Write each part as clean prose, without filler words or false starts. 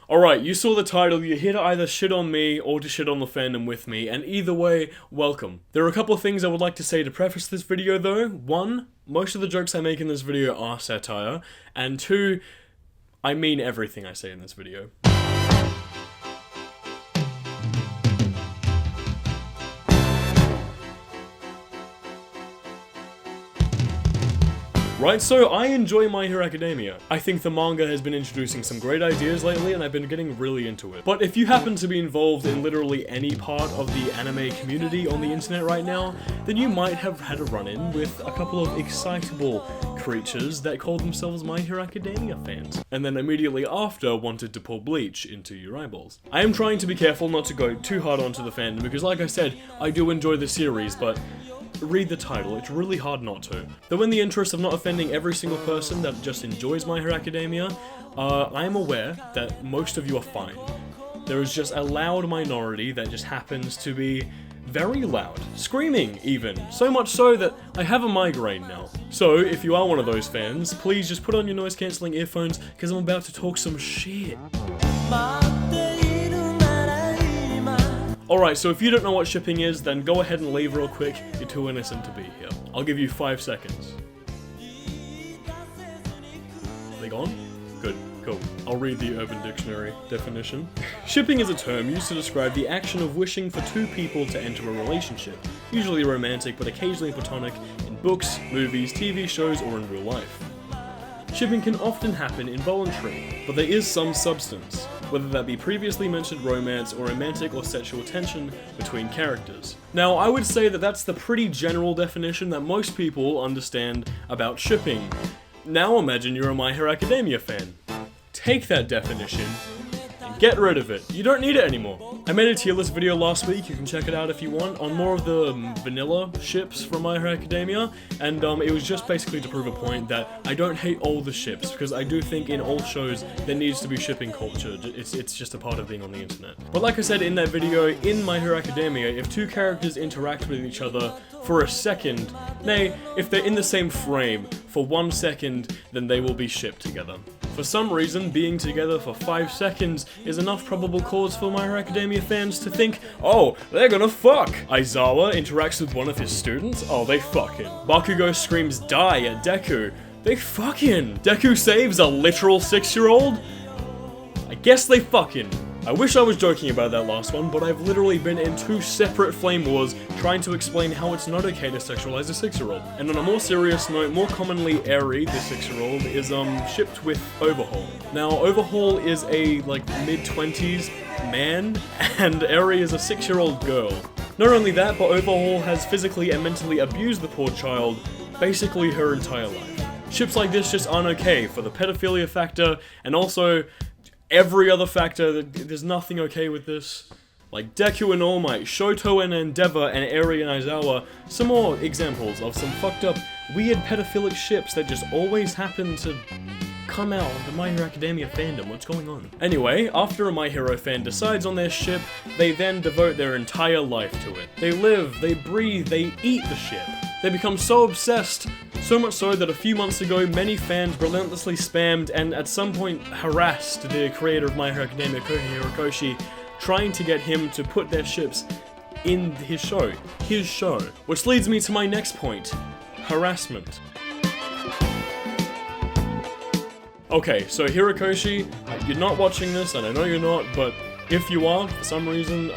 Alright, you saw the title, you're here to either shit on me or to shit on the fandom with me, and either way, welcome. There are a couple of things I would like to say to preface this video though. One, most of the jokes I make in this video are satire, and two, I mean everything I say in this video. Right, so I enjoy My Hero Academia. I think the manga has been introducing some great ideas lately and I've been getting really into it. But if you happen to be involved in literally any part of the anime community on the internet right now, then you might have had a run-in with a couple of excitable creatures that call themselves My Hero Academia fans, and then immediately after wanted to pour bleach into your eyeballs. I am trying to be careful not to go too hard onto the fandom because like I said, I do enjoy the series, but read the title, it's really hard not to. Though in the interest of not offending every single person that just enjoys My Hero Academia, I am aware that most of you are fine. There is just a loud minority that just happens to be very loud, screaming even, so much so that I have a migraine now. So if you are one of those fans, please just put on your noise cancelling earphones because I'm about to talk some shit. Alright, so if you don't know what shipping is, then go ahead and leave real quick, you're too innocent to be here. I'll give you 5 seconds. Are they gone? Good, cool. I'll read the Urban Dictionary definition. Shipping is a term used to describe the action of wishing for two people to enter a relationship, usually romantic but occasionally platonic, in books, movies, TV shows, or in real life. Shipping can often happen involuntarily, but there is some substance, whether that be previously mentioned romance or romantic or sexual tension between characters. Now, I would say that that's the pretty general definition that most people understand about shipping. Now imagine you're a My Hero Academia fan. Take that definition and get rid of it. You don't need it anymore. I made a tier list video last week, you can check it out if you want, on more of the vanilla ships from My Hero Academia, and it was just basically to prove a point that I don't hate all the ships, because I do think in all shows there needs to be shipping culture. It's just a part of being on the internet. But like I said in that video, in My Hero Academia, if two characters interact with each other for a second, nay, if they're in the same frame for 1 second, then they will be shipped together. For some reason, being together for 5 seconds is enough probable cause for My Hero Academia fans to think, oh, they're gonna fuck! Aizawa interacts with one of his students? Oh, they fucking. Bakugo screams die at Deku. They fucking. Deku saves a literal 6-year-old? I guess they fucking. I wish I was joking about that last one, but I've literally been in 2 separate flame wars trying to explain how it's not okay to sexualize a 6-year-old. And on a more serious note, more commonly Eri, the 6-year-old, is shipped with Overhaul. Now, Overhaul is a, mid-20s man, and Eri is a 6-year-old girl. Not only that, but Overhaul has physically and mentally abused the poor child, basically her entire life. Ships like this just aren't okay for the pedophilia factor, and also every other factor. There's nothing okay with this. Like Deku and All Might, Shoto and Endeavor, and Eri and Aizawa, some more examples of some fucked up, weird pedophilic ships that just always happen to come out of the My Hero Academia fandom. What's going on? Anyway, after a My Hero fan decides on their ship, they then devote their entire life to it. They live, they breathe, they eat the ship. They become so obsessed, so much so that a few months ago, many fans relentlessly spammed and at some point harassed the creator of My Hero Academia, Kohei Horikoshi, trying to get him to put their ships in his show. Which leads me to my next point, harassment. Okay, so Horikoshi, you're not watching this, and I know you're not, but if you are, for some reason,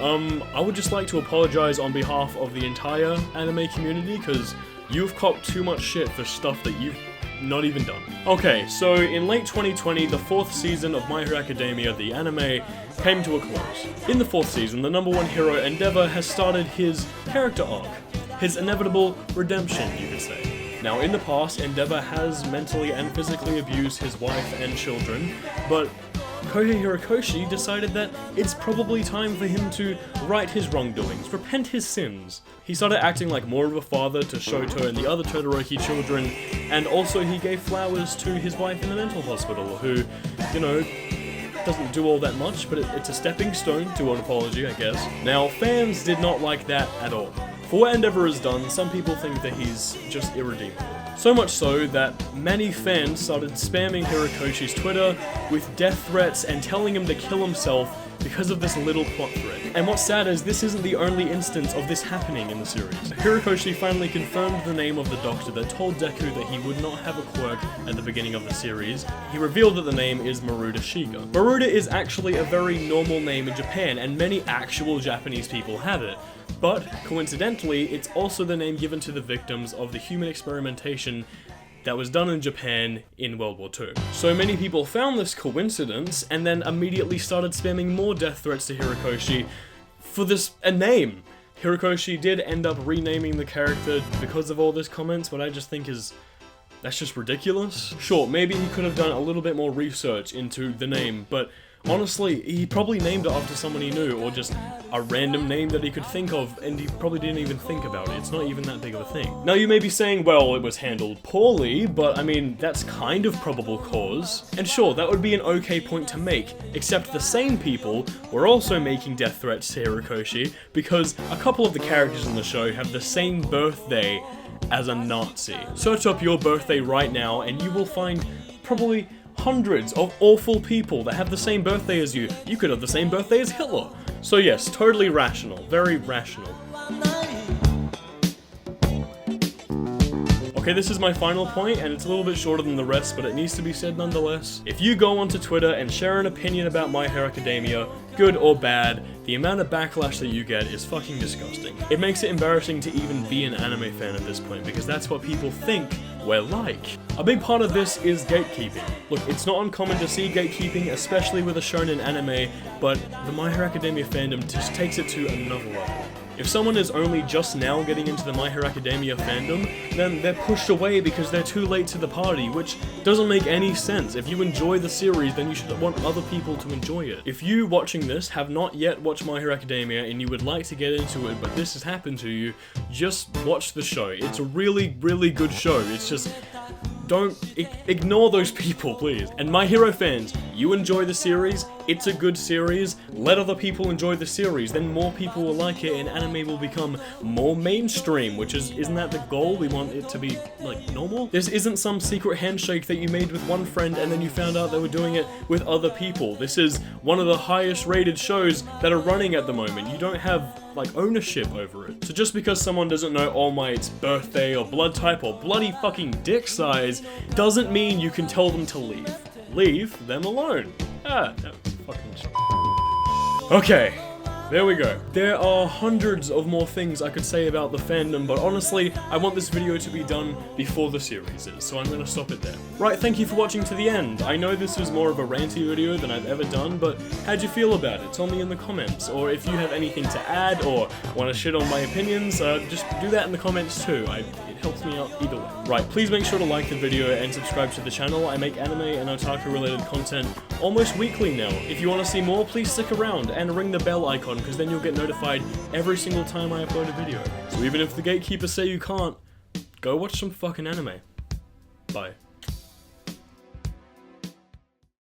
I would just like to apologize on behalf of the entire anime community, because you've copped too much shit for stuff that you've not even done. Okay, so in late 2020, the 4th season of My Hero Academia, the anime, came to a close. In the 4th season, the number 1 hero, Endeavor, has started his character arc. His inevitable redemption, you could say. Now, in the past, Endeavor has mentally and physically abused his wife and children, but Kohei Horikoshi decided that it's probably time for him to right his wrongdoings, repent his sins. He started acting like more of a father to Shoto and the other Todoroki children, and also he gave flowers to his wife in the mental hospital, who, doesn't do all that much, but it's a stepping stone to an apology, I guess. Now, fans did not like that at all. For what Endeavor has done, some people think that he's just irredeemable. So much so that many fans started spamming Hirokoshi's Twitter with death threats and telling him to kill himself because of this little plot thread. And what's sad is this isn't the only instance of this happening in the series. Hirokoshi finally confirmed the name of the doctor that told Deku that he would not have a quirk at the beginning of the series. He revealed that the name is Maruda Shiga. Maruda is actually a very normal name in Japan, and many actual Japanese people have it. But, coincidentally, it's also the name given to the victims of the human experimentation that was done in Japan in World War II. So many people found this coincidence and then immediately started spamming more death threats to Hirokoshi for a name. Hirokoshi did end up renaming the character because of all these comments, but I just think that's just ridiculous. Sure, maybe he could have done a little bit more research into the name, but honestly, he probably named it after someone he knew, or just a random name that he could think of, and he probably didn't even think about it. It's not even that big of a thing. Now you may be saying, well, it was handled poorly, but I mean, that's kind of probable cause. And sure, that would be an okay point to make, except the same people were also making death threats to Hirokoshi, because a couple of the characters in the show have the same birthday as a Nazi. Search up your birthday right now, and you will find probably hundreds of awful people that have the same birthday as you. You could have the same birthday as Hitler. So yes, totally rational. Very rational. Okay, this is my final point, and it's a little bit shorter than the rest, but it needs to be said nonetheless. If you go onto Twitter and share an opinion about My Hero Academia, good or bad, the amount of backlash that you get is fucking disgusting. It makes it embarrassing to even be an anime fan at this point, because that's what people think we're like. A big part of this is gatekeeping. Look, it's not uncommon to see gatekeeping, especially with a shonen anime, but the My Hero Academia fandom just takes it to another level. If someone is only just now getting into the My Hero Academia fandom, then they're pushed away because they're too late to the party, which doesn't make any sense. If you enjoy the series, then you should want other people to enjoy it. If you watching this have not yet watched My Hero Academia and you would like to get into it, but this has happened to you, just watch the show. It's a really, really good show. It's just, don't ignore those people, please. And My Hero fans, you enjoy the series, it's a good series, let other people enjoy the series, then more people will like it and anime will become more mainstream, which isn't that the goal? We want it to be, like, normal? This isn't some secret handshake that you made with one friend and then you found out they were doing it with other people. This is one of the highest rated shows that are running at the moment. You don't have, like, ownership over it. So just because someone doesn't know All Might's birthday or blood type or bloody fucking dick size doesn't mean you can tell them to leave. Leave them alone. No, fucking shit. Okay, there we go. There are hundreds of more things I could say about the fandom, but honestly, I want this video to be done before the series is, so I'm gonna stop it there. Right, thank you for watching to the end. I know this is more of a ranty video than I've ever done, but how'd you feel about it? Tell me in the comments, or if you have anything to add, or want to shit on my opinions, just do that in the comments too. It helps me out either way. Right, please make sure to like the video and subscribe to the channel. I make anime and otaku related content almost weekly now. If you want to see more, please stick around and ring the bell icon, because then you'll get notified every single time I upload a video. So even if the gatekeepers say you can't, go watch some fucking anime. Bye.